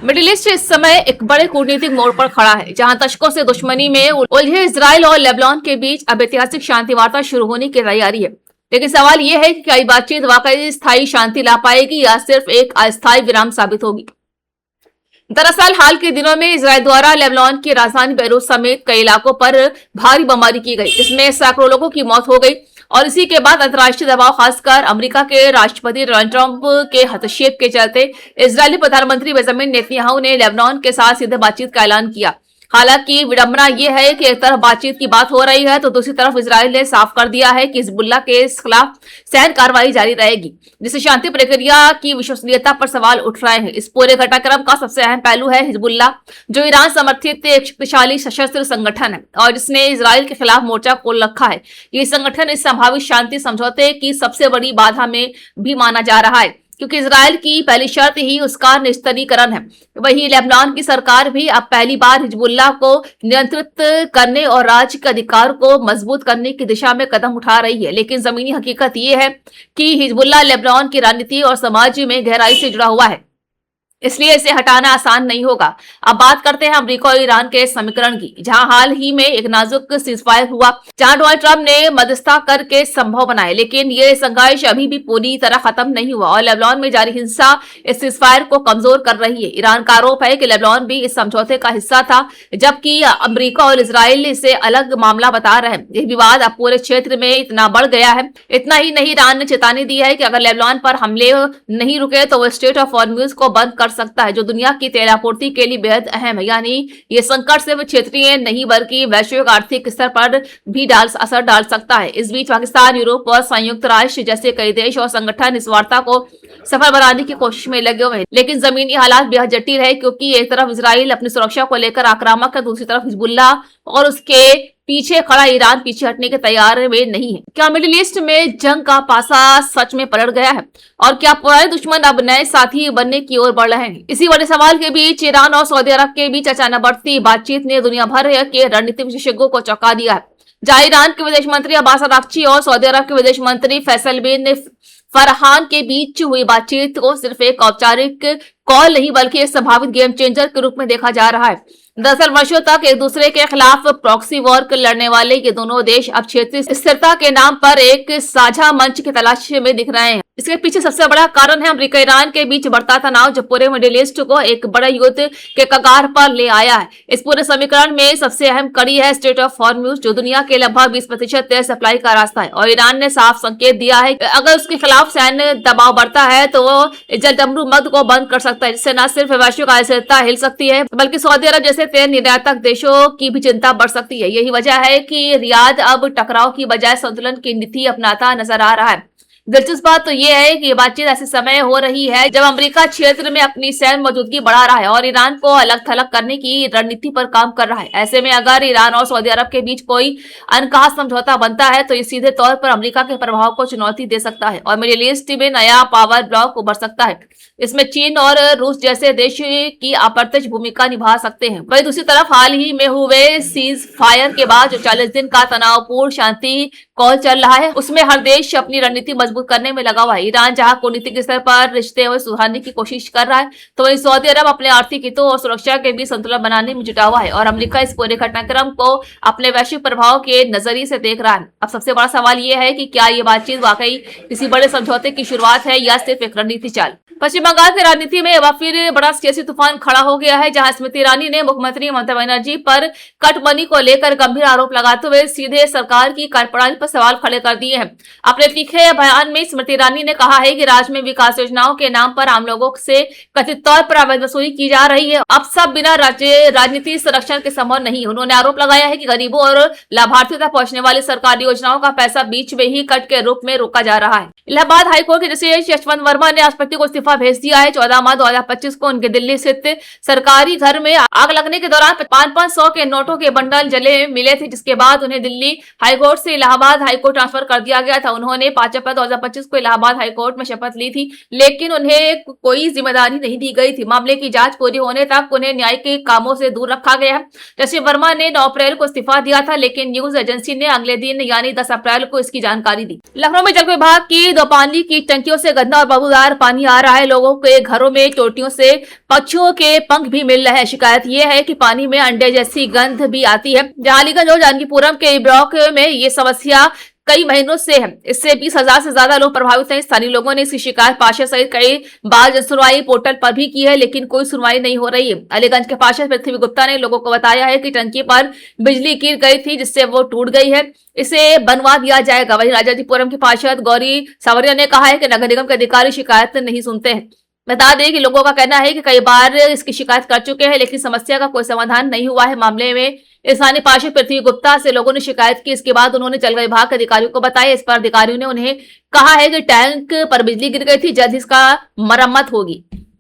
Middle east इस समय एक बड़े कूटनीतिक मोड़ पर खड़ा है, जहां दशकों से दुश्मनी में उलझे इजराइल और लेबनान के बीच अब ऐतिहासिक शांति वार्ता शुरू होने की तैयारी है। लेकिन सवाल यह है कि क्या ये बातचीत वाकई स्थायी शांति ला पाएगी या सिर्फ एक अस्थायी विराम साबित होगी। दरअसल हाल के दिनों में इजराइल द्वारा लेबनान की राजधानी बेरूत समेत कई इलाकों पर भारी बमबारी की गई, जिसमें सैकड़ों लोगों की मौत हो गई। और इसी के बाद अंतर्राष्ट्रीय दबाव, खासकर अमेरिका के राष्ट्रपति डोनाल्ड ट्रंप के हस्तक्षेप के चलते इजरायली प्रधानमंत्री बेंजामिन नेतन्याहू ने लेबनान के साथ सीधे बातचीत का ऐलान किया। हालांकि विडंबना यह है कि एक तरफ बातचीत की बात हो रही है तो दूसरी तरफ इजराइल ने साफ कर दिया है कि हिजबुल्लाह के खिलाफ सैन्य कार्रवाई जारी रहेगी, जिससे शांति प्रक्रिया की विश्वसनीयता पर सवाल उठ रहे हैं। इस पूरे घटनाक्रम का सबसे अहम पहलू है हिजबुल्लाह, जो ईरान समर्थित एक शक्तिशाली सशस्त्र संगठन है और जिसने इजराइल के खिलाफ मोर्चा खोल रखा है। ये संगठन इस संभावित शांति समझौते की सबसे बड़ी बाधा में भी माना जा रहा है, क्योंकि इजराइल की पहली शर्त ही उसका निस्तारीकरण है। वहीं लेबनान की सरकार भी अब पहली बार हिजबुल्लाह को नियंत्रित करने और राज्य के अधिकार को मजबूत करने की दिशा में कदम उठा रही है। लेकिन जमीनी हकीकत यह है कि हिजबुल्लाह लेबनान की राजनीति और समाज में गहराई से जुड़ा हुआ है, इसलिए इसे हटाना आसान नहीं होगा। अब बात करते हैं अमेरिका और ईरान के समीकरण की, जहां हाल ही में एक नाजुक सीजफायर हुआ, जहां डोनाल्ड ट्रंप ने मध्यस्थता करके संभव बनाए। लेकिन ये संघर्ष अभी भी पूरी तरह खत्म नहीं हुआ और लेबनान में जारी हिंसा इस सीजफायर को कमजोर कर रही है। ईरान का आरोप है कि लेबनान भी इस समझौते का हिस्सा था, जबकि अमेरिका और इजराइल इसे अलग मामला बता रहे हैं। यह विवाद अब पूरे क्षेत्र में इतना बढ़ गया है। इतना ही नहीं, ईरान ने चेतावनी दी है कि अगर लेबनान पर हमले नहीं रुके तो वो स्टेट ऑफ हॉर्मुज को बंद कर सकता है, जो दुनिया की तेल आपूर्ति के लिए बेहद अहम है। यानी ये संकट सिर्फ क्षेत्रीय नहीं बल्कि वैश्विक आर्थिक स्तर पर भी असर डाल सकता है। इस बीच पाकिस्तान, यूरोप और संयुक्त राष्ट्र जैसे कई देश और संगठन इस वार्ता को सफल बनाने की कोशिश में लगे हुए हैं। लेकिन जमीनी हालात बेहद जटिल है, क्योंकि एक तरफ इजराइल अपनी सुरक्षा को लेकर आक्रामक है, दूसरी तरफ हिजबुल्लाह और उसके पीछे खड़ा ईरान पीछे हटने के तैयार में नहीं है। क्या मिडिल ईस्ट में जंग का पासा सच में पलट गया है और क्या पुराने दुश्मन अब नए साथी बनने की ओर बढ़ रहे हैं? इसी बड़े सवाल के बीच ईरान और सऊदी अरब के बीच अचानक बढ़ती बातचीत ने दुनिया भर के रणनीतिक विशेषज्ञों को चौंका दिया है। जहां ईरान के विदेश मंत्री अब्बास अरागची और सऊदी अरब के विदेश मंत्री फैसल बिन फरहान के बीच हुई बातचीत को सिर्फ एक औपचारिक कॉल नहीं बल्कि एक संभावित गेम चेंजर के रूप में देखा जा रहा है। दरअसल वर्षों तक एक दूसरे के खिलाफ प्रॉक्सी वॉर लड़ने वाले ये दोनों देश अब क्षेत्रीय स्थिरता के नाम पर एक साझा मंच की तलाश में दिख रहे हैं। इसके पीछे सबसे बड़ा कारण है अमेरिका ईरान के बीच बढ़ता तनाव, जो पूरे मिडिल ईस्ट को एक बड़े युद्ध के कगार पर ले आया है। इस पूरे समीकरण में सबसे अहम कड़ी है स्टेट ऑफ हॉर्मुज, जो दुनिया के लगभग 20% तेल सप्लाई का रास्ता है। और ईरान ने साफ संकेत दिया है कि अगर उसके खिलाफ सैन्य दबाव बढ़ता है तो वो जलडमरू मद को बंद कर सकता है, जिससे न सिर्फ वैश्विक अस्थिरता हिल सकती है बल्कि सऊदी अरब जैसे तेल निर्यातक देशों की भी चिंता बढ़ सकती है। यही वजह है कि रियाद अब टकराव की बजाय संतुलन की नीति अपनाता नजर आ रहा है। दिलचस्प बात तो यह है कि ये बातचीत ऐसे समय हो रही है जब अमेरिका क्षेत्र में अपनी सैन्य मौजूदगी बढ़ा रहा है और ईरान को अलग थलग करने की रणनीति पर काम कर रहा है। ऐसे में अगर ईरान और सऊदी अरब के बीच कोई अनकहा समझौता बनता है तो ये सीधे तौर पर अमेरिका के प्रभाव को चुनौती दे सकता है और मिडिल ईस्ट में नया पावर ब्लॉक उभर सकता है। इसमें चीन और रूस जैसे देश की अप्रत्यक्ष भूमिका निभा सकते हैं। वहीं दूसरी तरफ हाल ही में हुए सीज फायर के बाद जो 40 दिन का तनावपूर्ण शांति कॉल चल रहा है, उसमें हर देश अपनी रणनीति मजबूत करने में लगा हुआ है। ईरान जहां कूटनीतिक स्तर पर रिश्ते हुए सुधारने की कोशिश कर रहा है, तो वहीं सऊदी अरब अपने आर्थिक हितों और सुरक्षा के बीच संतुलन बनाने में जुटा हुआ है और अमेरिका इस पूरे घटनाक्रम को अपने वैश्विक प्रभाव के नजरिए से देख रहा है। अब सबसे बड़ा सवाल यह है कि क्या ये बातचीत वाकई किसी बड़े समझौते की शुरुआत है या सिर्फ एक रणनीति चाल। पश्चिम बंगाल की राजनीति में अब फिर बड़ा सियासी तूफान खड़ा हो गया है, जहां स्मृति ईरानी ने मुख्यमंत्री ममता बनर्जी पर कट मनी को लेकर गंभीर आरोप लगाते हुए सीधे सरकार की कार्यप्रणाली पर सवाल खड़े कर दिए हैं। अपने लिखे बयान में स्मृति ईरानी ने कहा है कि राज्य में विकास योजनाओं के नाम पर आम लोगों से कथित तौर पर अवैध वसूली की जा रही है। अब सब बिना राजनीति संरक्षण के संभव नहीं। उन्होंने आरोप लगाया है कि गरीबों और लाभार्थियों तक पहुंचने वाली सरकारी योजनाओं का पैसा बीच में ही कट के रूप में रोका जा रहा है। इलाहाबाद हाईकोर्ट के जस्टिस यशवंत वर्मा ने राष्ट्रपति को इस्तीफा भेज दिया है। 14 मार्च 2025 को उनके दिल्ली स्थित सरकारी घर में आग लगने के दौरान 500 के नोटों के बंडल जले मिले थे, जिसके बाद उन्हें दिल्ली हाईकोर्ट से इलाहाबाद इलाहाबाद हाईकोर्ट ट्रांसफर कर दिया गया था। उन्होंने 5 अप्रैल 2025 को इलाहाबाद हाईकोर्ट में शपथ ली थी, लेकिन उन्हें कोई जिम्मेदारी नहीं दी गई थी। मामले की जांच पूरी होने तक उन्हें न्याय के कामों से दूर रखा गया। जस्टिस वर्मा ने 9 अप्रैल को इस्तीफा दिया था, लेकिन न्यूज एजेंसी ने अगले दिन यानी 10 अप्रैल को इसकी जानकारी दी। लखनऊ में जल विभाग की 2 पानी की टंकियों से गंदा और बदबूदार पानी आ रहा है। लोगों के घरों में टोटियों से पक्षियों के पंख भी मिल रहे हैं। शिकायत यह है कि पानी में अंडे जैसी गंध भी आती है। जहालीगंज और जानकीपुरम के ब्लॉक में ये समस्या कई महीनों से है। इससे 20,000 से ज्यादा लोग प्रभावित हैं। स्थानीय लोगों ने इसकी शिकायत पार्षद सहित कई बार जनसुनवाई पोर्टल पर भी की है, लेकिन कोई सुनवाई नहीं हो रही है। अलीगंज के पार्षद पृथ्वी गुप्ता ने लोगों को बताया है कि टंकी पर बिजली गिर गई थी, जिससे वो टूट गई है, इसे बनवा दिया जाएगा। वहीं राजाजीपुरम के पार्षद गौरी सावरिया ने कहा है कि नगर निगम के अधिकारी शिकायत नहीं सुनते हैं। बता दें कि लोगों का कहना है कि कई बार इसकी शिकायत कर चुके हैं, लेकिन समस्या का कोई समाधान नहीं हुआ है। मामले में स्थानीय पार्षद पृथ्वी गुप्ता से लोगों ने शिकायत की। इसके बाद उन्होंने जल विभाग के अधिकारियों को बताया। इस पर अधिकारियों ने उन्हें कहा है कि टैंक पर बिजली गिर गई थी, जल्द इसका मरम्मत होगी।